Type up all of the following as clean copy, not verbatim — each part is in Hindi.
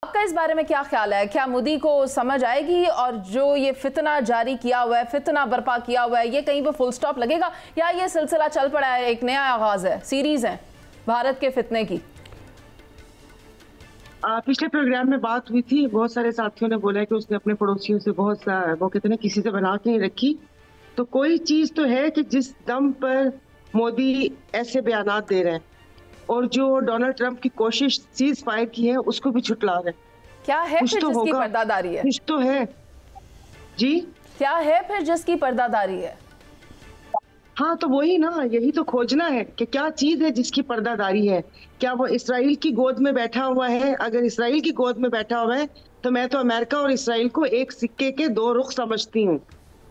आपका इस बारे में क्या ख्याल है? क्या मोदी को समझ आएगी और जो ये फितना जारी किया हुआ है, फितना बर्पा किया हुआ है, ये कहीं पर फुल स्टॉप लगेगा या ये सिलसिला चल पड़ा है, एक नया आगाज है, सीरीज है भारत के फितने की? पिछले प्रोग्राम में बात हुई थी, बहुत सारे साथियों ने बोला है कि उसने अपने पड़ोसियों से बहुत वो कहते हैं किसी से बना के नहीं रखी। तो कोई चीज तो है कि जिस दम पर मोदी ऐसे बयानात दे रहे हैं और जो डोनाल्ड ट्रंप की कोशिश सीज फायर की है उसको भी छुटला रहे हैं। क्या है फिर तो जिसकी पर्दादारी है? कुछ तो है जी। क्या है फिर जिसकी पर्दादारी है? हाँ तो वही ना, यही तो खोजना है कि क्या चीज है जिसकी पर्दादारी है। क्या वो इसराइल की गोद में बैठा हुआ है? अगर इसराइल की गोद में बैठा हुआ है तो मैं तो अमेरिका और इसराइल को एक सिक्के के दो रुख समझती हूँ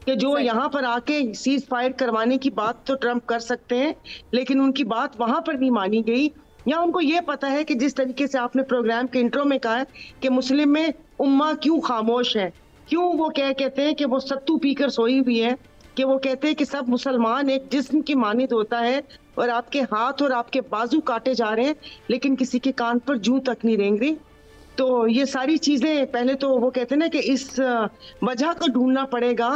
कि जो यहाँ पर आके सीज फायर करवाने की बात तो ट्रंप कर सकते हैं, लेकिन उनकी बात वहां पर नहीं मानी गई। या उनको ये पता है कि जिस तरीके से आपने प्रोग्राम के इंट्रो में कहा है कि मुस्लिम में उम्मा क्यों खामोश है, क्यों वो कहते हैं कि वो सत्तू पीकर सोई हुई है, कि वो कहते हैं कि सब मुसलमान एक जिस्म की मानित होता है और आपके हाथ और आपके बाजू काटे जा रहे हैं लेकिन किसी के कान पर जूं तक नहीं रेंग रही। तो ये सारी चीजें पहले तो वो कहते हैं ना कि इस वजह को ढूंढना पड़ेगा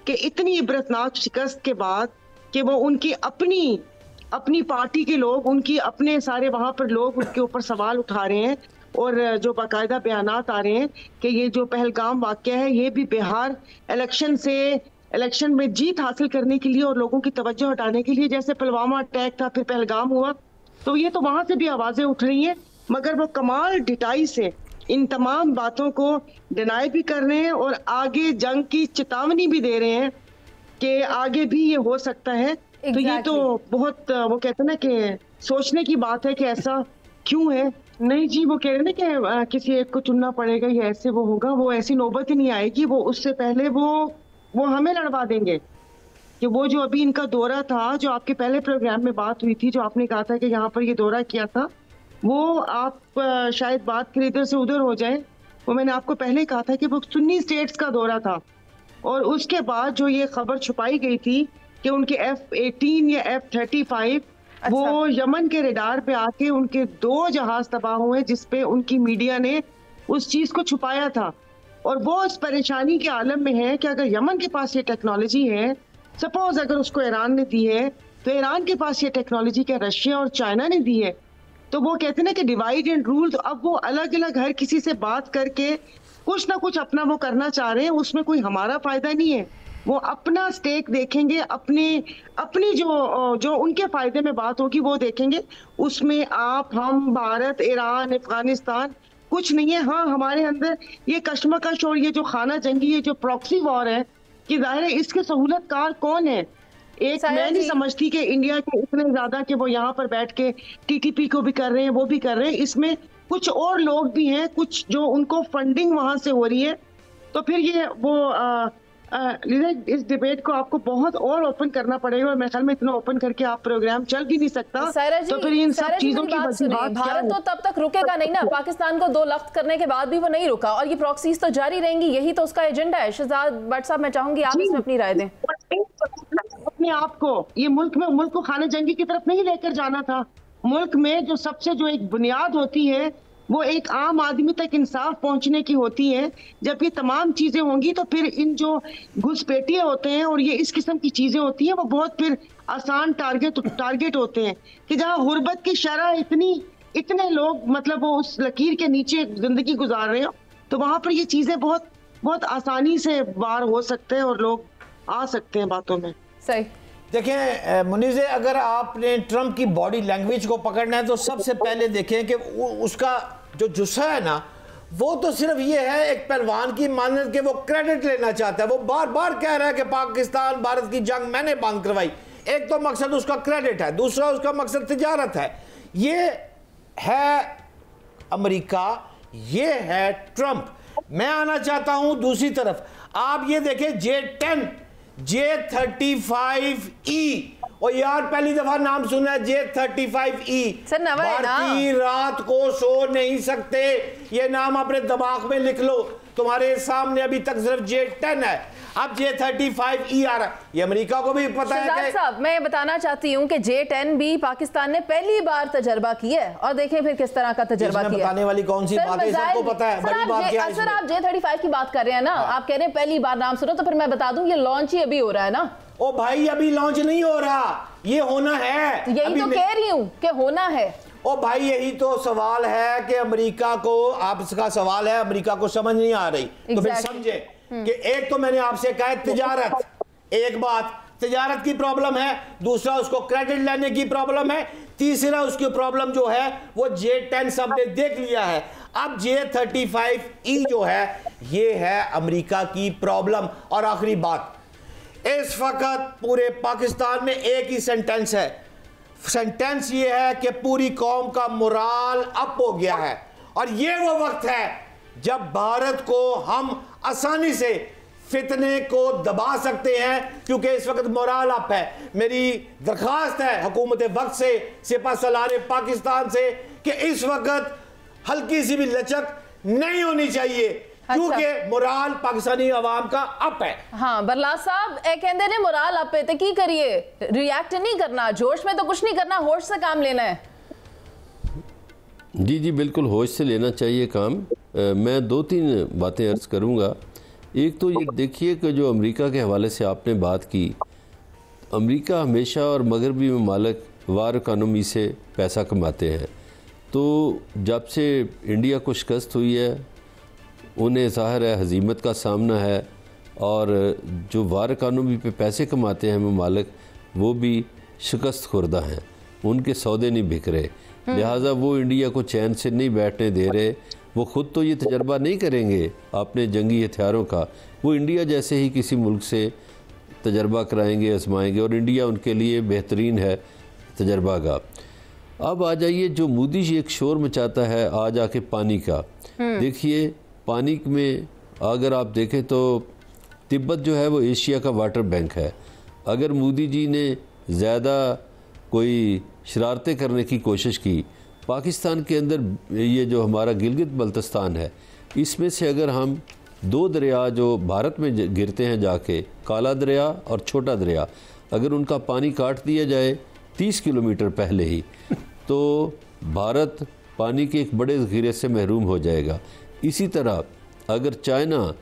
कि इतनी इबरतनाक शिकस्त के बाद कि वो उनकी अपनी पार्टी के लोग, उनकी अपने सारे वहां पर लोग उनके ऊपर सवाल उठा रहे हैं और जो बाकायदा बयानात आ रहे हैं कि ये जो पहलगाम वाकया है ये भी बिहार इलेक्शन में जीत हासिल करने के लिए और लोगों की तवज्जो हटाने के लिए, जैसे पुलवामा अटैक था फिर पहलगाम हुआ, तो ये तो वहां से भी आवाजें उठ रही हैं। मगर वो कमाल डिटाई से इन तमाम बातों को डिनाई भी कर रहे हैं और आगे जंग की चेतावनी भी दे रहे हैं कि आगे भी ये हो सकता है। तो ये तो बहुत वो कहते हैं ना कि सोचने की बात है कि ऐसा क्यों है। नहीं जी, वो कह रहे हैं ना कि किसी एक को चुनना पड़ेगा या ऐसे वो होगा, वो ऐसी नौबत ही नहीं आएगी। वो उससे पहले वो हमें लड़वा देंगे कि वो जो अभी इनका दौरा था, जो आपके पहले प्रोग्राम में बात हुई थी, जो आपने कहा था कि यहाँ पर ये दौरा किया था, वो आप शायद बात के इधर से उधर हो जाए, वो मैंने आपको पहले कहा था कि वो सुन्नी स्टेट्स का दौरा था। और उसके बाद जो ये खबर छुपाई गई थी कि उनके F-18 या F-35 वो यमन के रडार पे आके उनके 2 जहाज तबाह हुए, जिसपे उनकी मीडिया ने उस चीज को छुपाया था। और वो इस परेशानी के आलम में है कि अगर यमन के पास ये टेक्नोलॉजी है, सपोज अगर उसको ईरान ने दी है, तो ईरान के पास ये टेक्नोलॉजी क्या रशिया और चाइना ने दी है? तो वो कहते हैं ना कि डिवाइड एंड रूल। तो अब वो अलग अलग हर किसी से बात करके कुछ ना कुछ अपना वो करना चाह रहे हैं, उसमें कोई हमारा फायदा नहीं है। वो अपना स्टेक देखेंगे, अपनी जो उनके फायदे में बात होगी वो देखेंगे। उसमें आप, हम, भारत, ईरान, अफगानिस्तान कुछ नहीं है। हाँ, हमारे अंदर ये कशमकश और ये जो खाना जंगी, ये जो प्रॉक्सी वॉर है, कि जाहिर है इसके सहूलतकार कौन है? एक मैं नहीं समझती कि इंडिया के इतने ज्यादा कि वो यहाँ पर बैठ के TTP को भी कर रहे हैं, वो भी कर रहे हैं। इसमें कुछ और लोग भी हैं, कुछ जो उनको फंडिंग वहां से हो रही है। तो फिर ये वो इस डिबेट को आपको बहुत और ओपन करना पड़ेगा और मेरे ख्याल में इतना ओपन करके आप प्रोग्राम चल भी नहीं सकता। तो फिर इन सब चीजों की भारत तो तब तक रुकेगा नहीं ना। पाकिस्तान को 2 लख्त करने के बाद भी वो नहीं रुका और ये प्रॉक्सीज तो जारी रहेंगी, यही तो उसका एजेंडा है। शहजाद भट्ट साहब, मैं चाहूंगी आप इसमें अपनी राय दें। अपने आप को ये मुल्क को खाने जंगी की तरफ नहीं लेकर जाना था। मुल्क में जो सबसे जो एक बुनियाद होती है वो एक आम आदमी तक इंसाफ पहुंचने की होती है। जब ये तमाम चीजें होंगी तो फिर इन जो घुसपैठिए होते हैं और ये इस किस्म की चीजें होती हैं, वो बहुत फिर आसान टारगेट होते हैं कि जहां गुर्बत की शरह इतने लोग मतलब वो उस लकीर के नीचे जिंदगी गुजार रहे हो, तो वहां पर ये चीजें बहुत बहुत आसानी से बाहर हो सकते हैं और लोग आ सकते हैं बातों में। सही। देखें मुनीज़, अगर आपने ट्रंप की बॉडी लैंग्वेज को पकड़ना है तो सबसे पहले देखें कि उसका जो जुस्सा है ना, वो तो सिर्फ ये है एक पहलवान की मानत के वो क्रेडिट लेना चाहता है। वो बार बार कह रहा है कि पाकिस्तान भारत की जंग मैंने बंद करवाई। एक तो मकसद उसका क्रेडिट है, दूसरा उसका मकसद तिजारत है। ये है अमेरिका, ये है ट्रंप। मैं आना चाहता हूं दूसरी तरफ। आप ये देखें J-35E और यार पहली दफा नाम सुना है J-35E। सर नवा है ना, भारतीय रात को सो नहीं सकते, ये नाम अपने दिमाग में लिख लो। तुम्हारे सामने अभी तक सिर्फ J-10 है, अब J-35E आ रहा है, ये अमेरिका को भी पता है। शहजाद साहब मैं बताना चाहती हूँ कि J-10 भी पाकिस्तान ने पहली बार तजर्बा किया है, और देखें फिर किस तरह का तजर्बा किया है। बताने वाली कौन सी बात है, सबको पता है। बड़ी बात क्या है सर आप J-35 की बात कर रहे हैं ना, आप कह रहे हैं पहली बार नाम सुनो, तो फिर मैं बता दूं ये लॉन्च ही अभी हो रहा है ना। ओ भाई अभी लॉन्च नहीं हो रहा, ये होना है। यही तो कह रही हूँ कि होना है। ओ भाई यही तो सवाल है कि अमेरिका को, आपका सवाल है अमेरिका को समझ नहीं आ रही। तो फिर समझे कि एक तो मैंने आपसे कहा तिजारत, एक बात तिजारत की प्रॉब्लम है, दूसरा उसको क्रेडिट लेने की प्रॉब्लम है, तीसरा उसकी प्रॉब्लम जो है वो J-10 सबने देख लिया है। अब J-35E जो है ये है अमेरिका की प्रॉब्लम। और आखिरी बात, इस वक्त पूरे पाकिस्तान में एक ही सेंटेंस है, सेंटेंस ये है कि पूरी कौम का मोराल अप हो गया है, और ये वो वक्त है जब भारत को हम आसानी से फितने को दबा सकते हैं, क्योंकि इस वक्त मोराल अप है। मेरी दरखास्त है हुकूमत वक्त से, सिपह सलार पाकिस्तान से, कि इस वक्त हल्की सी भी लचक नहीं होनी चाहिए, क्योंकि मोराल पाकिस्तानी अवाम का अप है। हाँ बरलास साहब ए कहते ने मोराल अप है तो की करिए, रिएक्ट नहीं करना, जोश में तो कुछ नहीं करना, होश से काम लेना है। जी जी बिल्कुल होश से लेना चाहिए काम। मैं दो तीन बातें अर्ज करूँगा। एक तो ये देखिए कि जो अमेरिका के हवाले से आपने बात की, अमेरिका हमेशा और मगरबी ममालिक वार इकानमी से पैसा कमाते हैं, तो जब से इंडिया को शिकस्त हुई है उन्हें ज़ाहिर है हजीमत का सामना है, और जो वार इकानमी पे पैसे कमाते हैं ममालिक वो भी शिकस्त खुर्दा हैं, उनके सौदे नहीं बिक रहे, लिहाजा वो इंडिया को चैन से नहीं बैठने दे रहे। वो ख़ुद तो ये तजर्बा नहीं करेंगे अपने जंगी हथियारों का, वो इंडिया जैसे ही किसी मुल्क से तजर्बा कराएंगे, आजमाएंगे, और इंडिया उनके लिए बेहतरीन है तजर्बा का। अब आ जाइए, जो मोदी जी एक शोर मचाता है आज आके पानी का, देखिए पानी में अगर आप देखें तो तिब्बत जो है वो एशिया का वाटर बैंक है। अगर मोदी जी ने ज़्यादा कोई शरारतें करने की कोशिश की, पाकिस्तान के अंदर ये जो हमारा गिलगित बल्तिस्तान है, इसमें से अगर हम दो दरिया जो भारत में गिरते हैं जाके, काला दरिया और छोटा दरिया, अगर उनका पानी काट दिया जाए 30 किलोमीटर पहले ही, तो भारत पानी के एक बड़े ज़ख़ीरे से महरूम हो जाएगा। इसी तरह अगर चाइना,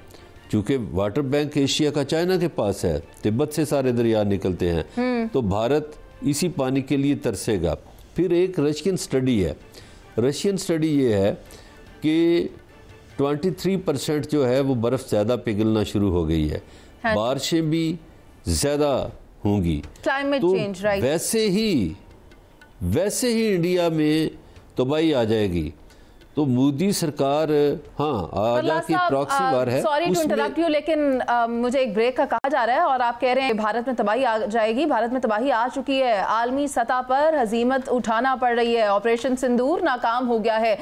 चूँकि वाटर बैंक एशिया का चाइना के पास है, तिब्बत से सारे दरिया निकलते हैं, तो भारत इसी पानी के लिए तरसेगा। फिर एक रशियन स्टडी है, रशियन स्टडी ये है कि 23% जो है वो बर्फ़ ज़्यादा पिघलना शुरू हो गई है, बारिशें भी ज़्यादा होंगी, क्लाइमेट चेंज, राइट। वैसे ही इंडिया में तबाही आ जाएगी। तो मोदी सरकार, हाँ आजा की प्रॉक्सी वार है। सॉरी टू इंटरप्ट यू, लेकिन मुझे एक ब्रेक का कहा जा रहा है, और आप कह रहे हैं भारत में तबाही आ जाएगी। भारत में तबाही आ चुकी है, आलमी सतह पर हजीमत उठाना पड़ रही है, ऑपरेशन सिंदूर नाकाम हो गया है,